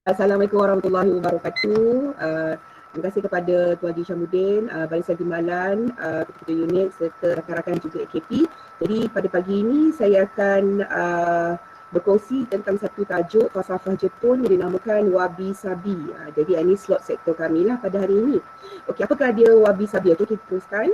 Assalamualaikum warahmatullahi wabarakatuh. Terima kasih kepada Tuan Haji Syamuddin, Barisan Timbalan, Ketua Unit serta rakan-rakan juga AKP. Jadi pada pagi ini saya akan berkongsi tentang satu tajuk falsafah Jepun yang dinamakan Wabi Sabi. Jadi ini slot sektor kami lah pada hari ini. Okey, apakah dia Wabi Sabi? Okey, kita teruskan.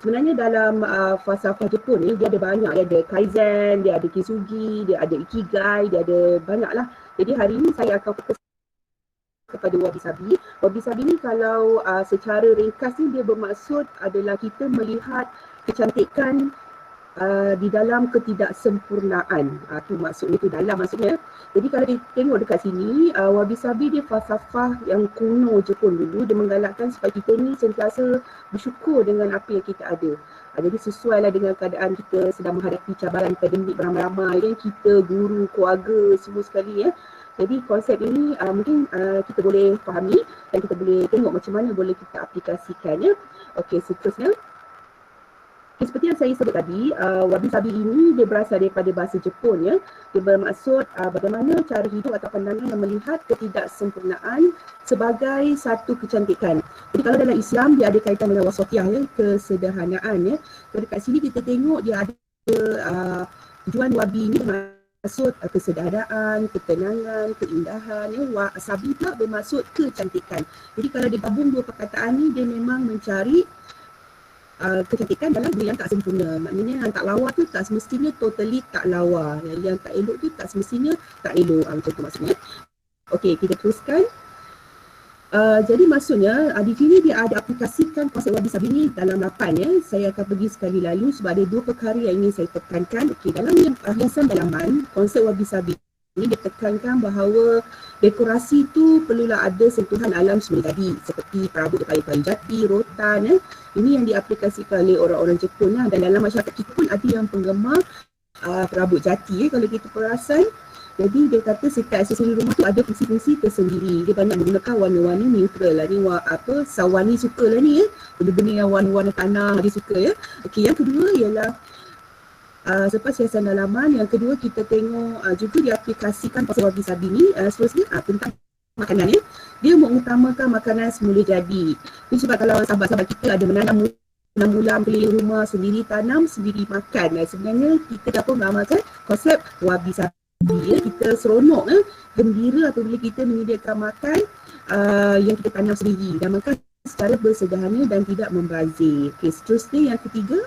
Sebenarnya dalam falsafah Jepun ni dia ada banyak, dia ada Kaizen, dia ada Kintsugi, dia ada Ikigai, dia ada banyak lah. Jadi hari ini saya akan fokus kepada Wabi Sabi. Wabi Sabi ni kalau secara ringkas ni dia bermaksud adalah kita melihat kecantikan di dalam ketidaksempurnaan. Tu maksudnya, tu dalam maksudnya. Jadi kalau kita tengok dekat sini, Wabi Sabi dia falsafah yang kuno Jepun dulu. Dia menggalakkan supaya kita ni sentiasa bersyukur dengan apa yang kita ada. Jadi sesuai lah dengan keadaan kita sedang menghadapi cabaran pandemik beramai-ramai kan, kita, guru, keluarga, semua sekali ya. Jadi konsep ini mungkin kita boleh fahami dan kita boleh tengok macam mana boleh kita aplikasikannya. Okey, seterusnya. Okay, seperti yang saya sebut tadi, Wabi Sabi ini dia berasal daripada bahasa Jepun ya. Dia bermaksud bagaimana cara hidup atau pandangan yang melihat ketidaksempurnaan sebagai satu kecantikan. Jadi kalau dalam Islam dia ada kaitan dengan wasatiyah ya, kesederhanaan ya. Jadi kat sini kita tengok dia ada tujuan Wabi ini bermaksud kesederhanaan, ketenangan, keindahan ya. Sabi pula bermaksud kecantikan. Jadi kalau digabung dua perkataan ni dia memang mencari kecantikan dalam diri yang tak sempurna. Maknanya yang tak lawa tu tak semestinya totally tak lawa. Yang tak elok tu tak semestinya tak elok. Macam tu maksudnya. Okey, kita teruskan. Jadi maksudnya di sini dia ada aplikasikan konsep Wabi Sabi ni dalam 8 ya. Saya akan pergi sekali lalu sebab ada dua perkara yang ingin saya tekankan. Okey, dalam hiasan dalaman, konsep Wabi Sabi ini ditekankan bahawa dekorasi tu perlulah ada sentuhan alam semula tadi seperti perabot kayu-kayu jati, rotan ya. Ini yang diaplikasikan oleh orang-orang Jepun lah. Dan dalam masyarakat kita pun ada yang penggemar perabot jati ya, kalau kita perasan. Jadi dia kata setiap aksesori rumah tu ada fungsi-fungsi tersendiri. Dia banyak menggunakan warna-warna neutral lah. Ni Sawani suka lah ni ya. Benda-benda yang warna-warna tanah dia suka ya. Okey, yang kedua ialah selepas hiasan dalaman, yang kedua kita tengok juga diaplikasikan pasal Wabi Sabi ni seterusnya tentang makanan ya. Dia mengutamakan makanan semula jadi. Ini sebab kalau sahabat-sahabat kita ada menanam 6 bulan keliling rumah sendiri tanam, sendiri makan. Sebenarnya kita dapat mengamalkan konsep Wabi Sabi ya. Kita seronok gembira apabila kita menyediakan makan yang kita tanam sendiri dan makan secara bersederhana dan tidak membazir. Okey, seterusnya yang ketiga.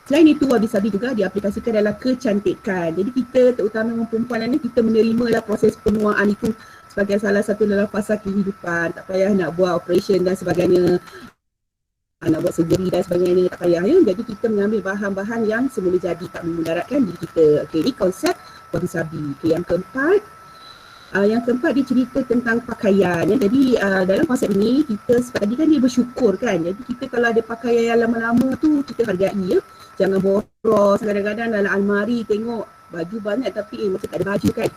Selain itu, Wabi Sabi juga diaplikasikan dalam kecantikan. Jadi kita, terutama perempuan ni, kita menerimalah proses penuaan itu sebagai salah satu dalam fasa kehidupan. Tak payah nak buat operation dan sebagainya, nak buat surgery dan sebagainya, tak payah ya. Jadi kita mengambil bahan-bahan yang semula jadi, tak memudaratkan diri kita. Okey, ini konsep Wabi Sabi. Okey, yang keempat dia cerita tentang pakaian ya. Jadi dalam konsep ini kita tadi kan dia bersyukur kan. Jadi kita kalau ada pakaian yang lama-lama tu kita hargai ya. Jangan boros. Kadang-kadang dalam almari tengok baju banyak tapi macam tak ada baju kan.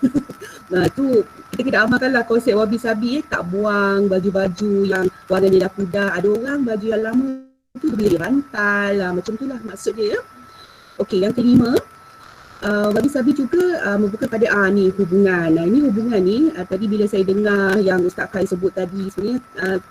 Nah tu kita kena amalkanlah konsep Wabi Sabi tak buang baju-baju yang warnanya dah pudar. Ada orang baju yang lama tu beli bantal lah. Macam tu lah maksud dia ya. Okey, yang kelima. Wabi Sabi juga membuka pada ni hubungan. Ini hubungan ni tadi bila saya dengar yang Ustaz Khai sebut tadi, sebenarnya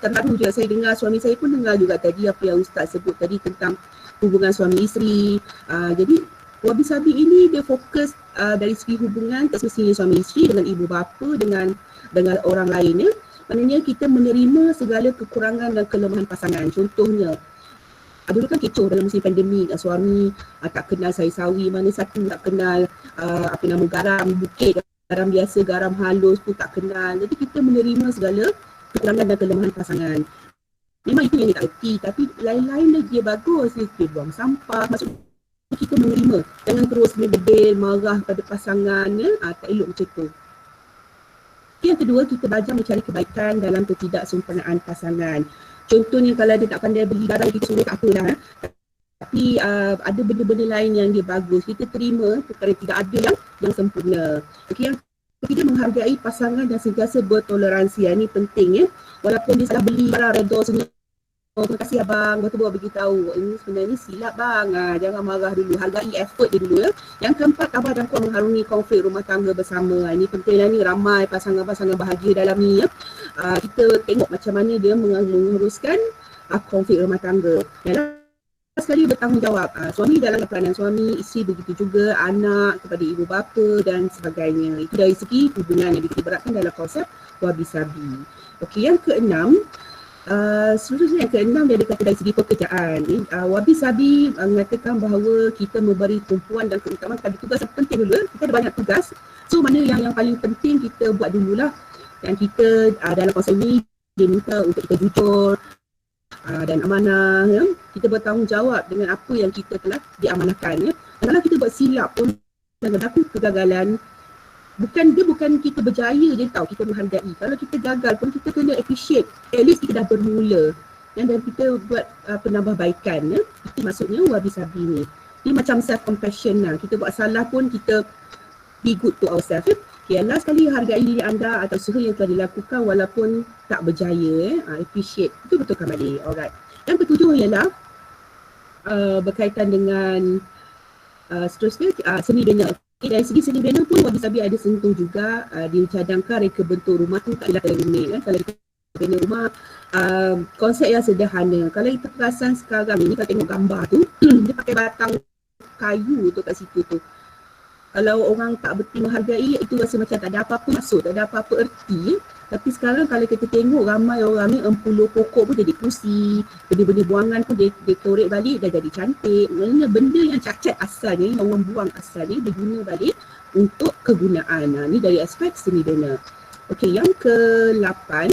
terharu je saya dengar, suami saya pun dengar juga tadi apa yang Ustaz sebut tadi tentang hubungan suami isteri. Jadi Wabi Sabi ini dia fokus dari segi hubungan tak semestinya suami isteri dengan ibu bapa dengan orang lain ya. Maknanya kita menerima segala kekurangan dan kelemahan pasangan. Contohnya dulu kan kecoh dalam musim pandemik, suami tak kenal sayur sawi, mana satu tak kenal garam bukit, garam biasa, garam halus pun tak kenal. Jadi kita menerima segala kekurangan dan kelemahan pasangan. Memang itu yang dia tak erti, tapi lain-lain lagi dia bagus. Dia buang sampah, maksudnya kita menerima. Jangan terus mendedil, marah pada pasangan ya. Tak elok macam tu. Yang kedua, kita belajar mencari kebaikan dalam ketidaksempurnaan pasangan. Contohnya kalau dia tak pandai beli barang, kita suruh tak apalah. Tapi ada benda-benda lain yang dia bagus, kita terima kerana tidak ada yang sempurna. Okey, yang ketiga, menghargai pasangan dan sentiasa bertoleransi. Ini penting ya. Walaupun dia salah beli barang, redha senyum terima kasih abang, betul baru beritahu. Ini sebenarnya silap bang, jangan marah dulu, hargai effort dia dulu ya. Yang keempat, abah dan puan mengharungi konflik rumah tangga bersama. Ini penting lah ni, ramai pasangan-pasangan bahagia dalam ni ya. Kita tengok macam mana dia menguruskan konflik rumah tangga. Dan sekali bertanggungjawab, suami dalam peranan suami, isteri begitu juga, anak kepada ibu bapa dan sebagainya. Itu dari segi hubungan yang ditiberatkan dalam konsep wabi-sabi. Okey, yang keenam, seterusnya yang keenam dia dikatakan dari segi pekerjaan. Wabi-sabi mengatakan bahawa kita memberi tumpuan dan keutamaan pada tugas yang penting dulu. Kita ada banyak tugas, so mana yang paling penting kita buat dululah. Dan kita dalam konsep ini dia minta untuk kita jujur dan amanah ya. Kita bertanggungjawab dengan apa yang kita telah diamanahkan ya. Dan kalau kita buat silap pun dan berlaku kegagalan, bukan kita berjaya je tau, kita menghargai. Kalau kita gagal pun kita kena appreciate, at least kita dah bermula dan kita buat penambahbaikan ya. Itu maksudnya wabi-sabi ni. Ini macam self compassion lah. Kita buat salah pun kita be good to ourselves ya. Okay, last sekali hargai diri anda atau usaha yang telah dilakukan walaupun tak berjaya appreciate, itu betulkan balik. Alright. Yang ketujuh ialah berkaitan dengan seterusnya seni bina. Dari segi seni bina pun wabi-sabi ada sentuh juga. Dicadangkan reka bentuk rumah tu tak adalah rumit kan. Kalau kita bina rumah konsep yang sederhana. Kalau kita perasan sekarang ni, kalau tengok gambar tu dia pakai batang kayu tu kat situ tu. Kalau orang tak betul menghargai, itu rasa macam tak ada apa-apa maksud, tak ada apa-apa erti. Tapi sekarang kalau kita tengok ramai orang ni empuluh pokok pun jadi kursi, benda-benda buangan pun dia korek balik dah jadi cantik. Maksudnya benda yang cacat asalnya, yang orang buang asalnya, dia guna balik untuk kegunaan. Ni dari aspek seni bina. Okey, yang ke-8.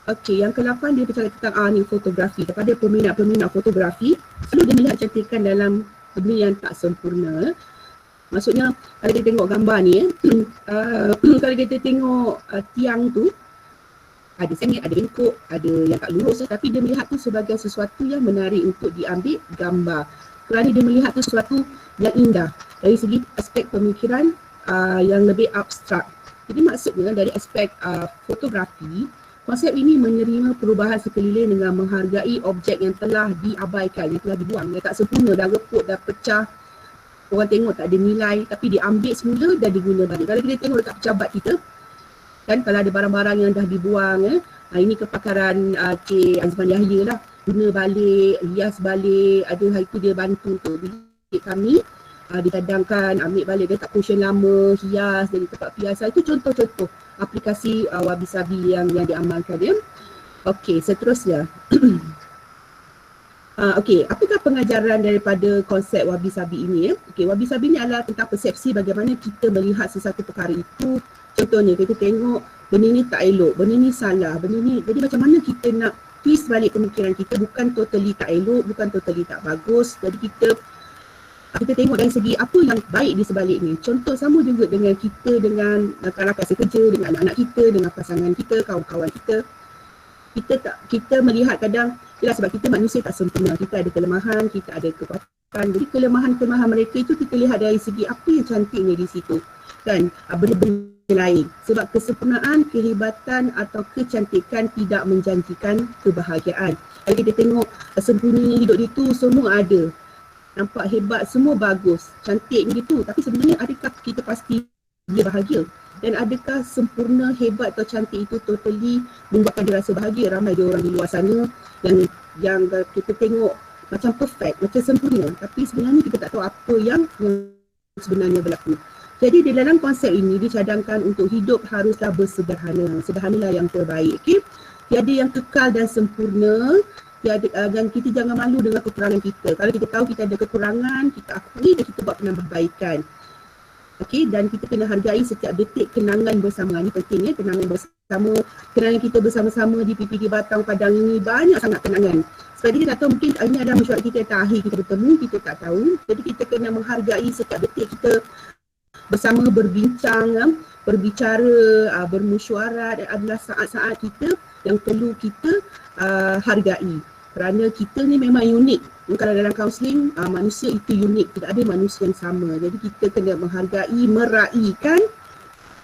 Okey, yang ke-8 dia bercakap tentang ni fotografi. Kepada peminat-peminat fotografi, selalu dia melihat cantikan dalam benda yang tak sempurna. Maksudnya kalau kita tengok gambar ni kalau kita tengok tiang tu ada sengit, ada bengkok, ada yang tak lurus, tapi dia melihat tu sebagai sesuatu yang menarik untuk diambil gambar. Kerana dia melihat tu sesuatu yang indah dari segi aspek pemikiran yang lebih abstrak. Jadi maksudnya dari aspek fotografi, konsep ini menerima perubahan sekeliling dengan menghargai objek yang telah diabaikan, yang telah dibuang, yang tak sempurna, dah reput, dah pecah. Orang tengok tak ada nilai, tapi diambil semula dan diguna balik. Kalau kita tengok dekat pejabat kita, kan kalau ada barang-barang yang dah dibuang, ini kepakaran Cik Azman Yahya lah. Guna balik, hias balik, ada hari tu dia bantu untuk bilik kami. Dicadangkan, ambil balik, dia tak cushion lama, hias dari tempat biasa. Itu contoh-contoh aplikasi wabi-sabi yang diamalkan dia. Okey, seterusnya. Okey, apakah pengajaran daripada konsep wabi-sabi ini? Okey, wabi-sabi ini adalah tentang persepsi bagaimana kita melihat sesuatu perkara itu. Contohnya, kita tengok benda ni tak elok, benda ni salah, benda ni. Jadi macam mana kita nak twist balik pemikiran kita, bukan totally tak elok, bukan totally tak bagus. Jadi kita tengok dari segi apa yang baik di sebaliknya. Contoh sama juga dengan kita, dengan rakan-rakan sekerja, dengan anak-anak kita, dengan pasangan kita, kawan-kawan kita. Kita melihat kadang, ialah sebab kita manusia tak sempurna, kita ada kelemahan, kita ada kekuatan. Jadi kelemahan-kelemahan mereka itu kita lihat dari segi apa yang cantiknya di situ. Kan, benda-benda lain. Sebab kesempurnaan, kehebatan atau kecantikan tidak menjanjikan kebahagiaan. Kalau kita tengok sempurnanya hidup itu, semua ada. Nampak hebat, semua bagus, cantik gitu. Tapi sebenarnya adakah kita pasti dia bahagia? Dan adakah sempurna, hebat atau cantik itu totally membuatkan dia rasa bahagia? Ramai dia orang di luar sana yang kita tengok macam perfect, macam sempurna. Tapi sebenarnya kita tak tahu apa yang sebenarnya berlaku. Jadi di dalam konsep ini dicadangkan untuk hidup haruslah bersederhana. Sederhanalah yang terbaik. Okay? Tiada yang kekal dan sempurna. Dan kita jangan malu dengan kekurangan kita. Kalau kita tahu kita ada kekurangan, kita akui dan kita buat penambahbaikan. Okey, dan kita kena hargai setiap detik kenangan bersama. Ini penting ya, kenangan bersama. Kenangan kita bersama-sama di PPG Batang Padang ini banyak sangat kenangan. Sebab kita tak tahu, mungkin ini adalah mesyuarat kita yang terakhir kita bertemu, kita tak tahu. Jadi kita kena menghargai setiap detik kita bersama berbincang, berbicara, bermesyuarat, adalah saat-saat kita yang perlu kita hargai. Kerana kita ni memang unik. Kalau dalam kaunseling, manusia itu unik. Tidak ada manusia yang sama. Jadi kita kena menghargai, meraihkan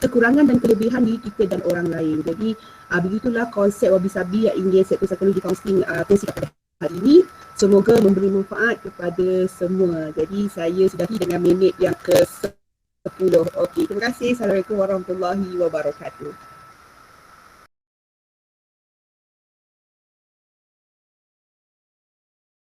kekurangan dan kelebihan diri kita dan orang lain. Jadi Begitulah konsep Wabi Sabi yang ingin Sektor Psikologi Kaunseling kongsikan pada hari ini. Semoga memberi manfaat kepada semua. Jadi saya sudahi dengan minit yang ke-10. Okey, terima kasih. Assalamualaikum warahmatullahi wabarakatuh.